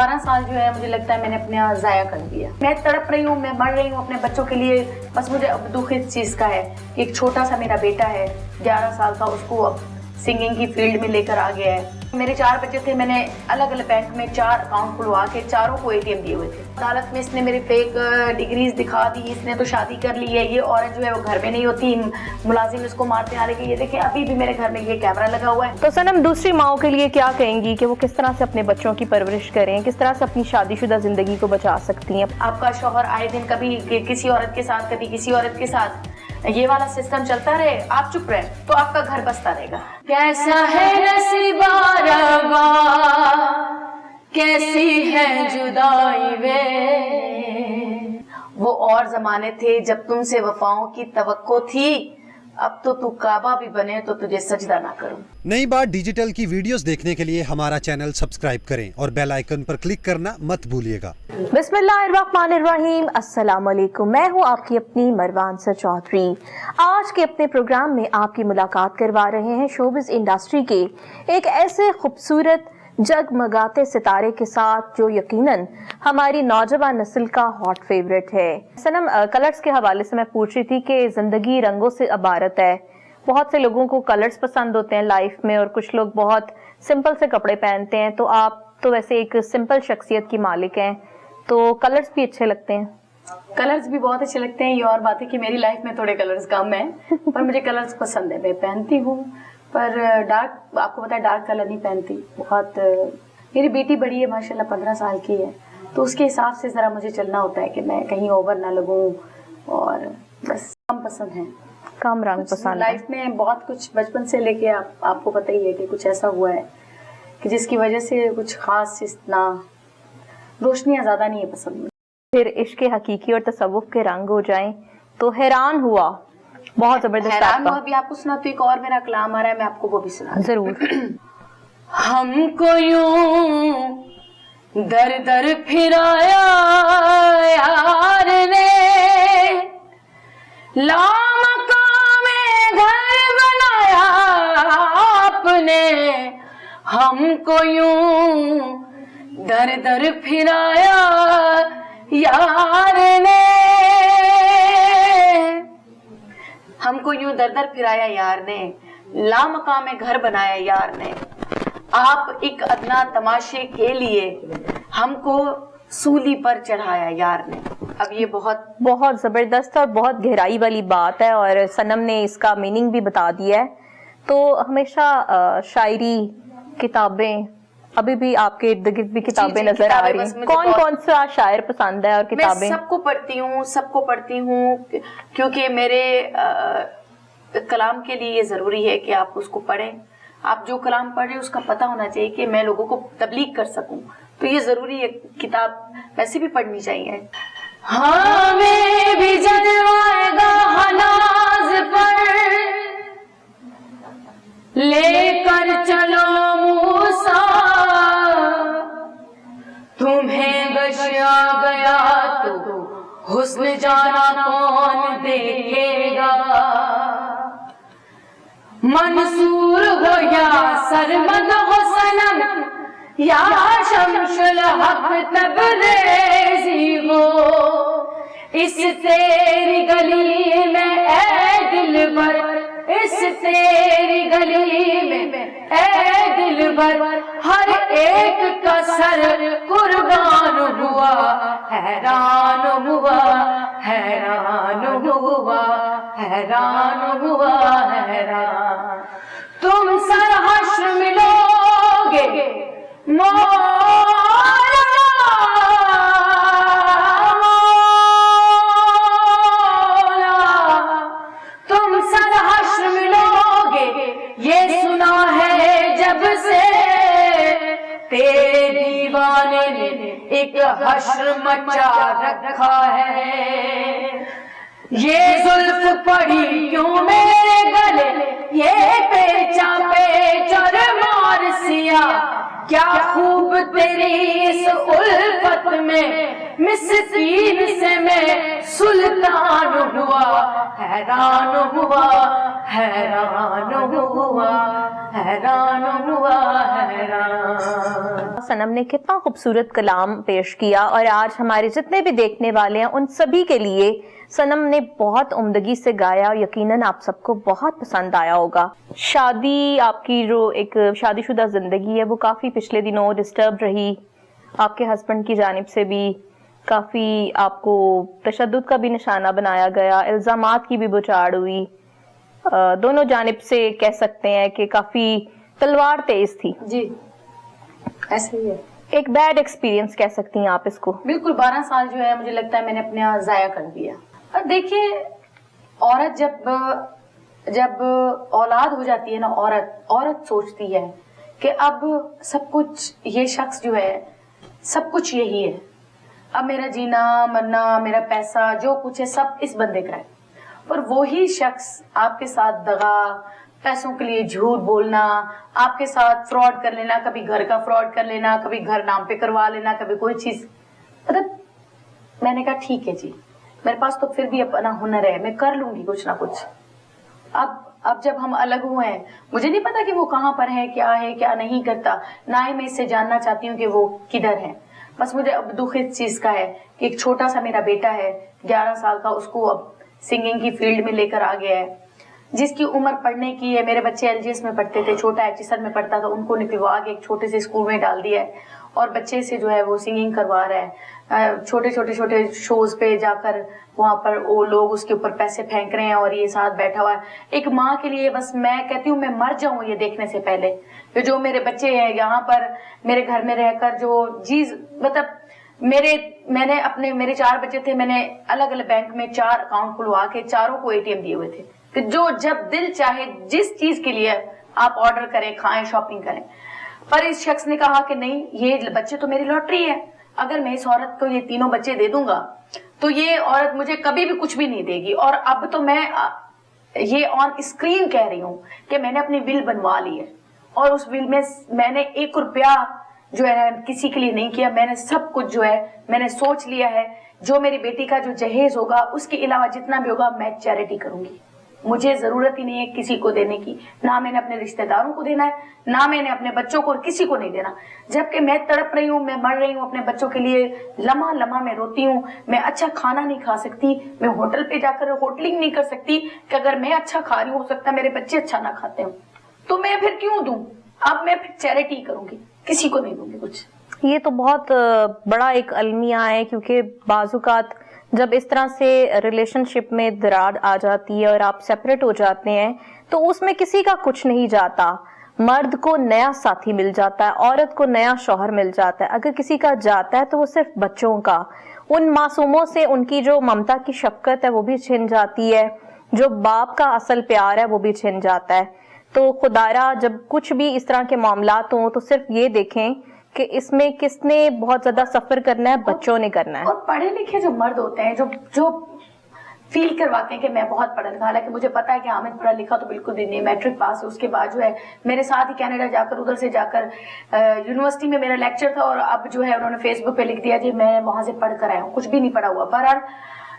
12 साल जो है मुझे लगता है मैंने अपने ज़ाया कर दिया। मैं तड़प रही हूँ, मैं मर रही हूँ अपने बच्चों के लिए। बस मुझे अब दुख इस चीज़ का है कि एक छोटा सा मेरा बेटा है 11 साल का, उसको अब सिंगिंग की फील्ड में लेकर आ गया है। मेरे 4 बच्चे थे, मैंने अलग अलग बैंक में 4 अकाउंट खुलवा के चारों को ATM दिए हुए थे। अदालत में इसने मेरे फेक डिग्रीज दिखा दी, इसने तो शादी कर ली है, ये औरत जो है वो घर में नहीं होती, मुलाजिम इसको मारते हैं। हालांकि ये देखें अभी भी मेरे घर में ये कैमरा लगा हुआ है। तो सनम, दूसरी माओं के लिए क्या कहेंगी कि वो किस तरह से अपने बच्चों की परवरिश करें, किस तरह से अपनी शादीशुदा जिंदगी को बचा सकती हैं? आपका शौहर आए दिन कभी किसी औरत के साथ, कभी किसी औरत के साथ, ये वाला सिस्टम चलता रहे, आप चुप रहे तो आपका घर बसता रहेगा। कैसा है नसीबा रवा, कैसी है जुदाई वे। वो और जमाने थे जब तुमसे वफाओं की तवक्को थी, अब तो तू काबा भी बने तो तुझे सजदा ना करूं। नई बात डिजिटल की वीडियोस देखने के लिए हमारा चैनल सब्सक्राइब करें और बेल आइकन पर क्लिक करना मत भूलिएगा। बिस्मिल्लाहिर्रहमानिर्रहीम, अस्सलाम वालेकुम। मैं हूँ आपकी अपनी मरवान सर चौधरी। आज के अपने प्रोग्राम में आपकी मुलाकात करवा रहे हैं शोबिज़ इंडस्ट्री के एक ऐसे खूबसूरत जगमगाते सितारे के साथ जो यकीनन हमारी नौजवान नस्ल का हॉट फेवरेट है। सनम, कलर्स के हवाले से मैं पूछ रही थी कि जिंदगी रंगों से इबारत है। बहुत से लोगों को कलर्स पसंद होते हैं लाइफ में और कुछ लोग बहुत सिंपल से कपड़े पहनते हैं। तो आप तो वैसे एक सिंपल शख्सियत की मालिक हैं, तो कलर्स भी अच्छे लगते हैं? कलर्स भी बहुत अच्छे लगते हैं। ये और बात है कि मेरी लाइफ में थोड़े कलर्स कम है पर मुझे कलर्स पसंद है, मैं पहनती हूँ। पर डार्क, आपको पता है डार्क कलर नहीं पहनती बहुत। मेरी बेटी बड़ी है माशाल्लाह, 15 साल की है, तो उसके हिसाब से ज़रा मुझे चलना होता है कि मैं कहीं ओवर ना लगूं। और बस कम पसंद है, कम रंग पसंद। लाइफ में बहुत कुछ बचपन से लेके आपको पता ही है कि कुछ ऐसा हुआ है कि जिसकी वजह से कुछ खास इतना रोशनियाँ ज़्यादा नहीं है पसंद। फिर इश्क हकीकी और तसव्वुफ के रंग हो जाएं तो हैरान हुआ, बहुत जबरदस्त। हैरान हुआ भी आपको सुना तो एक और मेरा कलाम आ रहा है, मैं आपको वो भी सुना जरूर। हमको यूं दर दर फिराया यार ने, लामकामे घर बनाया आपने। हमको यूं दर दर फिराया यार ने, हमको यूं दर दर फिराया यार ने, लामकामे घर बनाया यार ने। आप एक अदना तमाशे के लिए हमको सूली पर चढ़ाया यार ने। अब ये बहुत जबरदस्त और बहुत गहराई वाली बात है और सनम ने इसका मीनिंग भी बता दिया है। तो हमेशा शायरी, किताबें, अभी भी आपके इर्द गिर्द भी किताबें नजर आ रही हैं। कौन कौन सा शायर पसंद है और किताबें? मैं सबको पढ़ती हूँ क्योंकि मेरे कलाम के लिए ये जरूरी है कि आप उसको पढ़ें। आप जो कलाम पढ़ रहे हैं उसका पता होना चाहिए कि मैं लोगों को तबलीग कर सकूं, तो ये जरूरी है। किताब वैसे भी पढ़नी चाहिए। हमें भी जलवाएगा हनाज पर, लेकर चलो मूसा, तुम्हें गशिया गया तो हुस्न जाना कौन देखेगा। मंसूर हो या सरमद हो सनम, या शमशुल हक तबरेज़ी हो, इस तेरी गली में ऐ दिलबर, इस तेरी गली में ऐ दिलबर, हर एक का सर कुर्बान हुआ, हैरान हुआ, हैरान हुआ, हैरान हुआ, हैरान। तुम सर हश्र मिलोगे मौला, तुम सर हश्र मिलोगे, ये सुना है जब से तेरे दीवाने ने एक हश्र मचा रखा है। ये जुल्फ पड़ी क्यों मेरे गले, ये पेचा पेचर मार सिया, क्या खूब तेरी इस उल्फत में मिस्कीन से मैं सुल्तान हुआ, हैरान हुआ, हैरान हुआ, हैरान हुआ, हैरान। सनम ने कितना खूबसूरत कलाम पेश किया और आज हमारे जितने भी देखने वाले हैं उन सभी के लिए सनम ने बहुत उम्दगी से गाया और यकीनन आप सबको बहुत पसंद आया होगा। शादी, आपकी जो एक शादीशुदा जिंदगी है वो काफी पिछले दिनों डिस्टर्ब रही, आपके हस्बैंड की जानिब से भी काफी आपको तशद्दुद का भी निशाना बनाया गया, इल्जामात की भी बुछाड़ हुई, दोनों जानिब से कह सकते हैं कि काफी तलवार तेज थी। जी ऐसे ही है, एक बैड एक्सपीरियंस कह सकती हैं आप इसको। बिल्कुल 12 साल जो है मुझे लगता है मैंने अपना जाया कर दिया। और देखिए औरत जब औलाद हो जाती है ना, औरत सोचती है कि अब सब कुछ ये शख्स जो है सब कुछ यही है, अब मेरा जीना मरना, मेरा पैसा जो कुछ है सब इस बंदे का है। पर वही शख्स आपके साथ दगा, पैसों के लिए झूठ बोलना, आपके साथ फ्रॉड कर लेना, कभी घर का फ्रॉड कर लेना, कभी घर नाम पे करवा लेना, कभी कोई चीज, मतलब मैंने कहा ठीक है जी, मेरे पास तो फिर भी अपना हुनर है, मैं कर लूंगी कुछ ना कुछ। अब जब हम अलग हुए हैं, मुझे नहीं पता कि वो कहाँ पर है क्या नहीं करता, ना ही मैं इससे जानना चाहती हूँ कि वो किधर है। बस मुझे अब दुख इस चीज का है कि एक छोटा सा मेरा बेटा है 11 साल का, उसको अब सिंगिंग की फील्ड में लेकर आ गया है, जिसकी उम्र पढ़ने की है। मेरे बच्चे एलजीएस में पढ़ते थे, छोटा एचएसआर में पढ़ता था, उनको निकलवा के एक छोटे से स्कूल में डाल दिया है और बच्चे से जो है वो सिंगिंग करवा रहा है। छोटे शोज पे जाकर वहां पर वो लोग उसके ऊपर पैसे फेंक रहे हैं और ये साथ बैठा हुआ है। एक माँ के लिए बस मैं कहती हूँ मैं मर जाऊं ये देखने से पहले, जो मेरे बच्चे हैं यहाँ पर मेरे घर में रहकर जो चीज, मतलब मेरे 4 बच्चे थे, मैंने अलग अलग बैंक में 4 अकाउंट खुलवा के चारों को एटीएम दिए हुए थे कि जो जब दिल चाहे जिस चीज के लिए आप ऑर्डर करें, खाएं, शॉपिंग करें। पर इस शख्स ने कहा कि नहीं, ये बच्चे तो मेरी लॉटरी है, अगर मैं इस औरत को ये तीनों बच्चे दे दूंगा तो ये औरत मुझे कभी भी कुछ भी नहीं देगी। और अब तो मैं ये ऑन स्क्रीन कह रही हूँ कि मैंने अपनी विल बनवा ली है और उस विल में मैंने 1 रुपया जो है किसी के लिए नहीं किया, मैंने सब कुछ जो है मैंने सोच लिया है, जो मेरी बेटी का जो जहेज होगा उसके अलावा जितना भी होगा मैं चैरिटी करूंगी। मुझे जरूरत ही नहीं है किसी को देने की, ना मैंने अपने रिश्तेदारों को देना है, ना मैंने अपने बच्चों को, किसी को नहीं देना। जबकि मैं तड़प रही हूँ, मैं मर रही हूँ अपने बच्चों के लिए, लम्हा लम्हा मैं रोती हूँ। मैं अच्छा खाना नहीं खा सकती, मैं होटल पे जाकर होटलिंग नहीं कर सकती कि अगर मैं अच्छा खा रही हूँ हो सकता है मेरे बच्चे अच्छा ना खाते हो, तो मैं फिर क्यों दूं? अब मैं फिर चैरिटी करूंगी, किसी को नहीं दूंगी कुछ। ये तो बहुत बड़ा एक अलमिया है, क्योंकि बाजुकात जब इस तरह से रिलेशनशिप में दरार आ जाती है और आप सेपरेट हो जाते हैं तो उसमें किसी का कुछ नहीं जाता। मर्द को नया साथी मिल जाता है, औरत को नया शौहर मिल जाता है, अगर किसी का जाता है तो वो सिर्फ बच्चों का, उन मासूमों से उनकी जो ममता की शफकत है वो भी छिन जाती है, जो बाप का असल प्यार है वो भी छिन जाता है। तो खुदारा जब कुछ भी इस तरह के मामलात हों तो सिर्फ ये देखें कि इसमें किसने बहुत ज्यादा सफर करना है, बच्चों ने करना है। और पढ़े लिखे जो मर्द होते हैं जो फील करवाते हैं कि मैं बहुत पढ़ा लिखा, हालांकि मुझे पता है कि हामिद पढ़ा लिखा तो बिल्कुल भी नहीं, मैट्रिक पास है, उसके बाद जो है मेरे साथ ही कनाडा जाकर उधर से जाकर यूनिवर्सिटी में मेरा लेक्चर था और अब जो है उन्होंने फेसबुक पे लिख दिया जी मैं वहां से पढ़ कर आया हूँ, कुछ भी नहीं पढ़ा हुआ। बहरहाल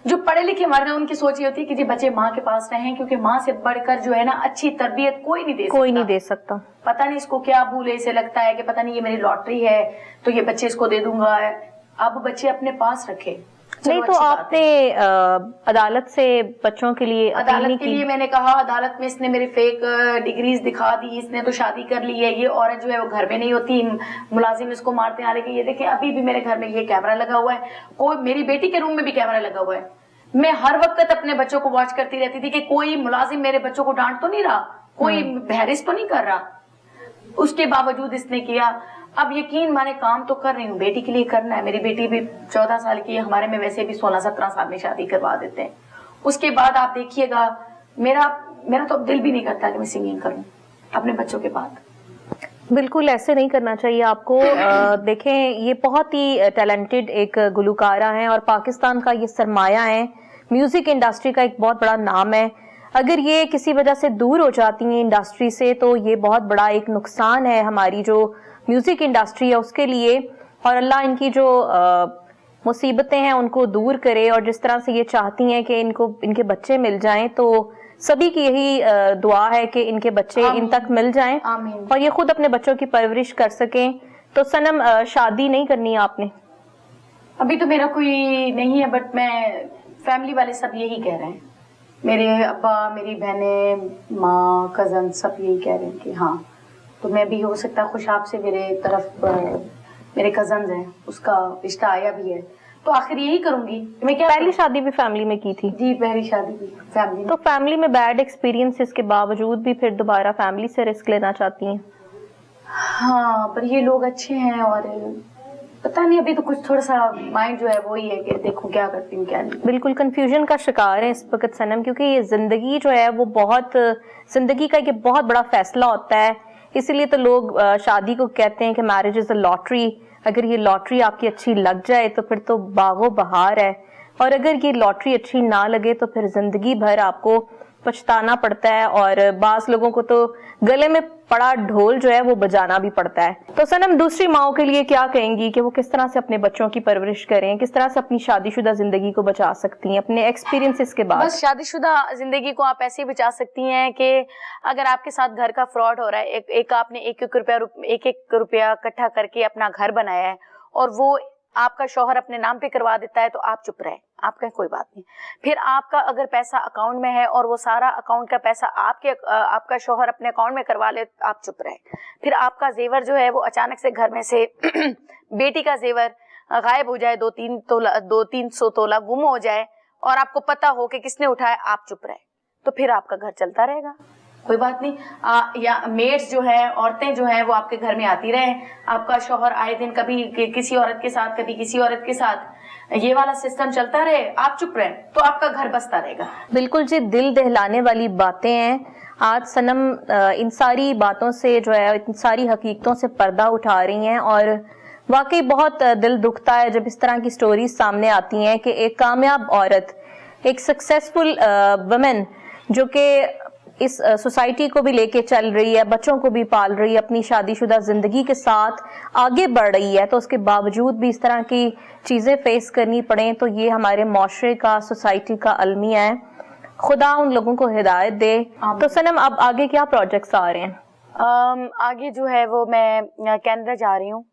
जो पढ़े लिखे मर्द हैं उनकी सोच ये होती है कि जी बच्चे माँ के पास रहें, क्योंकि माँ से बढ़कर जो है ना अच्छी तरबियत कोई नहीं दे सकता। पता नहीं इसको क्या भूल है, इसे लगता है कि पता नहीं ये मेरी लॉटरी है तो ये बच्चे इसको दे दूंगा। अब बच्चे अपने पास रखे। नहीं तो आपने अदालत से बच्चों के लिए अदालत के लिए मैंने कहा, अदालत में इसने मेरे फेक डिग्रीज दिखा दी, इसने तो शादी कर ली है, ये औरत जो है वो घर में नहीं होती, मुलाजिम इसको मारते हैं। लेकिन ये देखें अभी भी मेरे घर में ये कैमरा लगा हुआ है, कोई मेरी बेटी के रूम में भी कैमरा लगा हुआ है। मैं हर वक्त अपने बच्चों को वॉच करती रहती थी कि कोई मुलाजिम मेरे बच्चों को डांट तो नहीं रहा, कोई बहरिश तो नहीं कर रहा। उसके बावजूद इसने किया। अब यकीन माने काम तो कर रही हूँ, बेटी के लिए करना है। मेरी बेटी भी 14 साल की है, हमारे में वैसे भी 16-17 साल में शादी करवा देते हैं। उसके बाद आप देखिएगा मेरा तो अब दिल भी नहीं करता कि मैं सिंगिंग करूं अपने बच्चों के बाद। बिल्कुल ऐसे नहीं करना चाहिए आपको। देखें ये बहुत ही टैलेंटेड एक गुलकारा हैं और पाकिस्तान का ये सरमाया है, म्यूजिक इंडस्ट्री का एक बहुत बड़ा नाम है। अगर ये किसी वजह से दूर हो जाती हैं इंडस्ट्री से तो ये बहुत बड़ा एक नुकसान है हमारी जो म्यूजिक इंडस्ट्री है उसके लिए। और अल्लाह इनकी जो मुसीबतें हैं उनको दूर करे, और जिस तरह से ये चाहती हैं कि इनको इनके बच्चे मिल जाएं, तो सभी की यही दुआ है कि इनके बच्चे इन तक मिल जाएं आमीन। और ये खुद अपने बच्चों की परवरिश कर सकें। तो सनम, शादी नहीं करनी है आपने? अभी तो मेरा कोई नहीं है, बट मैं फैमिली वाले सब यही कह रहे हैं, मेरे अब्बा, मेरी बहनें, माँ, कजन सब यही कह रहे हैं कि हाँ। तो मैं भी, हो सकता है खुशाब से मेरे तरफ मेरे कजन हैं, उसका रिश्ता आया भी है, तो आखिर यही करूंगी मैं। क्या पहली शादी भी फैमिली में की थी? जी, पहली शादी भी फैमिली में। तो फैमिली में बैड एक्सपीरियंसेस के बावजूद भी फिर दोबारा फैमिली से रिस्क लेना चाहती हैं? हाँ, पर ये लोग अच्छे हैं, और पता नहीं, अभी तो कुछ थोड़ा सा माइंड जो है वो ही है कि देखो क्या करती हूँ क्या नहीं। बिल्कुल कंफ्यूजन का शिकार है इस वक्त सनम, क्योंकि ये जिंदगी जो है वो जिंदगी का एक बहुत बड़ा फैसला होता है। इसीलिए तो लोग शादी को कहते हैं कि मैरिज इज अ लॉटरी। अगर ये लॉटरी आपकी अच्छी लग जाए तो फिर तो बागो बहार है, और अगर ये लॉटरी अच्छी ना लगे तो फिर जिंदगी भर आपको पछताना पड़ता है, और बास लोगों को तो गले में पड़ा ढोल जो है वो बजाना भी पड़ता है। तो सनम, दूसरी माओं के लिए क्या कहेंगी कि वो किस तरह से अपने बच्चों की परवरिश करें, किस तरह से अपनी शादीशुदा जिंदगी को बचा सकती हैं अपने एक्सपीरियंसेस के बाद? बस शादीशुदा जिंदगी को आप ऐसे ही बचा सकती हैं कि अगर आपके साथ घर का फ्रॉड हो रहा है, एक आपने एक रुपया इकट्ठा करके अपना घर बनाया है और वो आपका शौहर अपने नाम पे करवा देता है, तो आप चुप रहे, आप कहें कोई बात नहीं। फिर आपका अगर पैसा अकाउंट में है और वो सारा अकाउंट का पैसा आपका शौहर अपने अकाउंट में करवा ले, आप चुप रहे। फिर आपका जेवर जो है वो अचानक से घर में से बेटी का जेवर गायब हो जाए, 200-300 तोला गुम हो जाए, और आपको पता हो कि किसने उठाया, आप चुप रहे, तो फिर आपका घर चलता रहेगा, कोई बात नहीं। या मेड्स जो है, औरतें जो है वो आपके घर में आती रहे, आपका शौहर आए दिन कभी किसी औरत के साथ, कभी किसी औरत के साथ, ये वाला सिस्टम चलता रहे, आप चुप रहे, तो आपका घर बसता रहेगा। बिल्कुल जी, दिल दहलाने वाली बातें हैं। आज सनम इन सारी बातों से जो है, इन सारी हकीकतों से पर्दा उठा रही हैं, और वाकई बहुत दिल दुखता है जब इस तरह की स्टोरीज सामने आती हैं कि एक कामयाब औरत, एक सक्सेसफुल वुमेन जो कि इस सोसाइटी को भी लेके चल रही है, बच्चों को भी पाल रही है, अपनी शादीशुदा जिंदगी के साथ आगे बढ़ रही है, तो उसके बावजूद भी इस तरह की चीजें फेस करनी पड़े, तो ये हमारे माशरे का, सोसाइटी का अलमिया है। खुदा उन लोगों को हिदायत दे। तो सनम, अब आगे क्या प्रोजेक्ट्स आ रहे हैं? आगे जो है वो मैं कनाडा जा रही हूँ,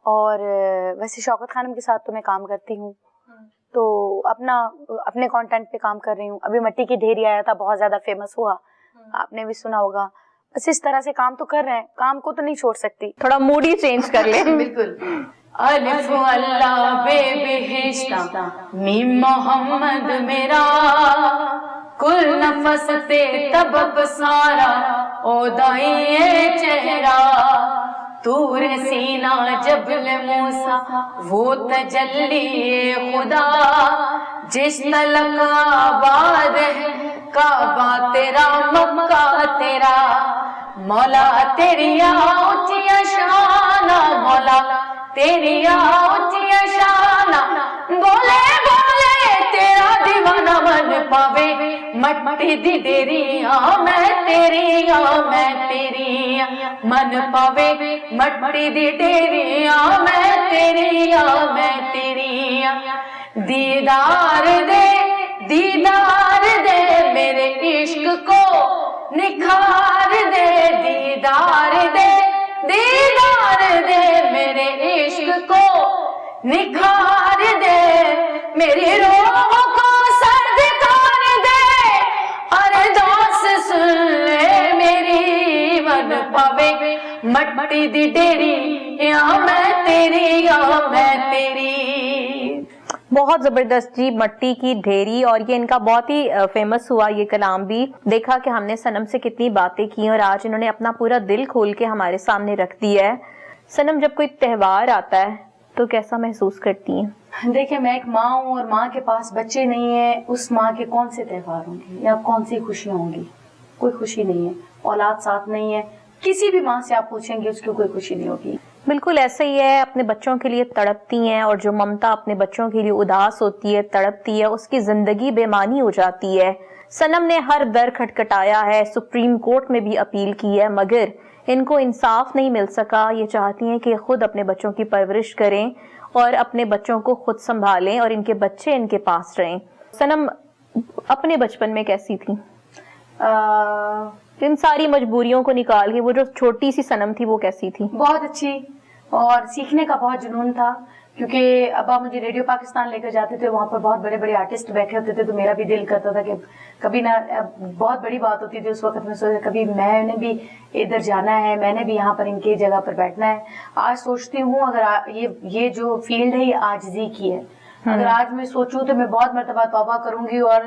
और वैसे शौकत खानम के साथ तो मैं काम करती हूँ, तो अपने कंटेंट पे काम कर रही हूँ। अभी मट्टी की ढेरी आया था, बहुत ज्यादा फेमस हुआ, आपने भी सुना होगा। बस इस तरह से काम तो कर रहे हैं, काम को तो नहीं छोड़ सकती। थोड़ा मूड ही चेंज कर ले। बिल्कुल। अलिफ अल्लाह बेबिहिश्ता मीम मोहम्मद मेरा, कुल नफस ते तबब सारा ओदाई चेहरा, तूर सीना जबल मूसा वो तजल्ली खुदा, जिस तलक आबाद है काबा तेरा मक्का तेरा, मौला तेरिया ऊंचिया शाना, मौला तेरिया ऊंचिया शाना, बोले बोले तेरा दीवाना मन पावे, मट्टी दी डेरिया मैं तेरिया, मैं तेरिया मन पावे, मट्टी दी डेरिया मैं तेरिया, मैं तेरिया। दीदार दे मेरे इश्क को निखार दे, दीदार दे मेरे इश्क को निखार दे, मेरी रूह को सर्द कर दे, अरे दोस्त सुन ले मेरी, मन पावे मट्टी दी डेरी या मैं तेरी, या मैं तेरी। बहुत जबरदस्त जी, मट्टी की ढेरी, और ये इनका बहुत ही फेमस हुआ ये कलाम भी। देखा कि हमने सनम से कितनी बातें की, और आज इन्होंने अपना पूरा दिल खोल के हमारे सामने रख दिया है। सनम, जब कोई त्योहार आता है तो कैसा महसूस करती हैं? देखिए, मैं एक माँ हूँ, और माँ के पास बच्चे नहीं है, उस माँ के कौन से त्योहार होंगे या कौन सी खुशियाँ होंगी? कोई खुशी नहीं है, औलाद साथ नहीं है, किसी भी माँ से आप पूछेंगे उसकी कोई खुशी नहीं होगी। बिल्कुल ऐसा ही है, अपने बच्चों के लिए तड़पती हैं, और जो ममता अपने बच्चों के लिए उदास होती है, तड़पती है, उसकी जिंदगी बेमानी हो जाती है। सनम ने हर दर खटखटाया है, सुप्रीम कोर्ट में भी अपील की है, मगर इनको इंसाफ नहीं मिल सका। ये चाहती हैं कि खुद अपने बच्चों की परवरिश करें اور اپنے بچوں کو خود سنبھالیں اور ان کے بچے ان کے پاس رہیں. صنم اپنے بچپن میں کیسی تھی؟ ان ساری مجبوریوں کو نکال کے وہ جو چھوٹی سی صنم تھی وہ کیسی تھی؟ بہت اچھی، اور سیکھنے کا بہت جنون تھا، کیونکہ ابا مجھے ریڈیو پاکستان لے کر جاتے تھے، وہاں پر بہت بڑے بڑے آرٹسٹ بیٹھے ہوتے تھے، تو میرا بھی دل کرتا تھا کہ کبھی نہ، بہت بڑی بات ہوتی تھی اس وقت، میں سوچا کبھی میں نے بھی ادھر جانا ہے، میں نے بھی یہاں پر ان کی جگہ پر بیٹھنا ہے. آج سوچتی ہوں اگر یہ جو فیلڈ ہے یہ عاجزی کی ہے، اگر آج میں سوچوں تو میں بہت مرتبہ توبہ کروں گی اور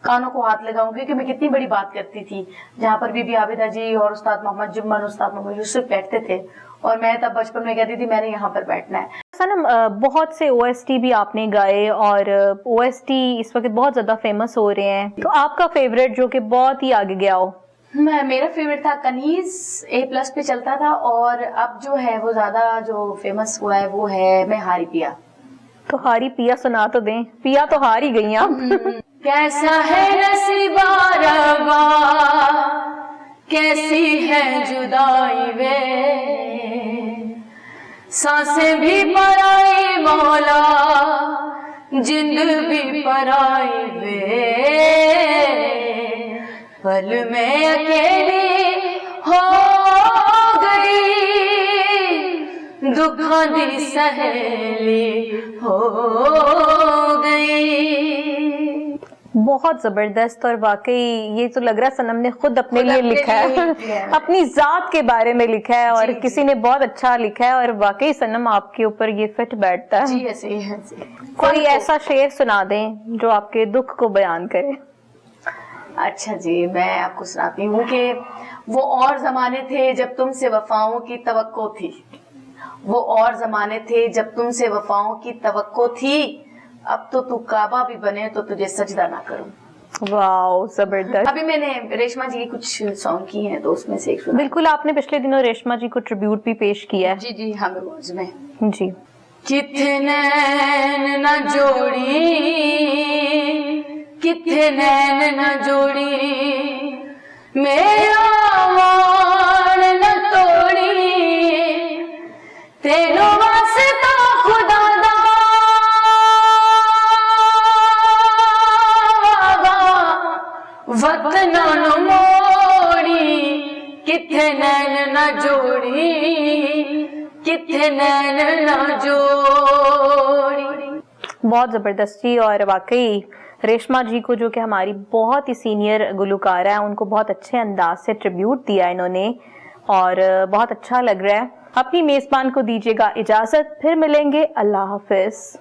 کانوں کو ہاتھ لگاؤں گی کہ میں کتنی بڑی بات کرتی تھی. جہاں پر بی بی عابدہ جی اور استاد محمد جمن، استاد محمد یوسف بیٹھتے تھے، اور میں تب بچپن میں کہتی تھی میں نے یہاں پر بیٹھنا ہے. صنم بہت سے او ایس ٹی بھی آپ نے گائے اور او ایس ٹی اس وقت بہت زیادہ فیمس ہو رہے ہیں، تو آپ کا فیوریٹ جو کہ بہت ہی آگے گیا ہو؟ میرا فیوریٹ تھا کنیز، A+ پہ چلتا تھا، اور اب جو ہے وہ زیادہ جو فیمس ہوا ہے وہ ہے میں ہاری پیا. تو ہاری پیا سنا تو دیں، پیا تو ہار ہی گئی آپ. کیسا ہے نصیبہ روا، کیسی ہے جدائی وے، سانسیں بھی پرائی مولا، جند بھی پرائی وے، پل میں اکیلی ہو گئی، دکھاں دی سہیلی ہو گئی. بہت زبردست، اور واقعی یہ تو لگ رہا ہے صنم نے خود اپنے لیے لکھا ہے، اپنی ذات کے بارے میں لکھا ہے، اور کسی نے بہت اچھا لکھا ہے، اور واقعی صنم آپ کے اوپر یہ فٹ بیٹھتا ہے. جی ایسے ہی ہے. کوئی ایسا شعر سنا دیں جو آپ کے دکھ کو بیان کرے. اچھا جی، میں آپ کو سناتی ہوں کہ وہ اور زمانے تھے جب تم سے وفاؤں کی توقع تھی، وہ اور زمانے تھے جب تم سے وفاؤں کی توقع تھی، اب تو کعبہ بھی بنے تو تجھے سجدہ نہ کروں. واو زبردست. ابھی میں نے ریشما جی کی کچھ سانگ کی ہیں تو اس میں سے ایک سنا. بالکل، آپ نے پچھلے دنوں ریشما جی کو ٹریبیوٹ بھی پیش کیا ہے. جی جی ہاں روز میں. جی. کتھے نین نہ جوڑی، کتھے نین نہ جوڑی، میرا وان نہ توڑی، تینوں واسطہ خدا دا وطناں نو موڑی، کتھے نین نہ جوڑی، کتھے نین نہ جوڑی. بہت زبردست جی، اور واقعی ریشما جی کو جو کہ ہماری بہت ہی سینئر گلوکارہ ہیں، ان کو بہت اچھے انداز سے ٹریبیوٹ دیا انہوں نے، اور بہت اچھا لگ رہا ہے. اپنی میزبان کو دیجیے گا اجازت، پھر ملیں گے. اللہ حافظ.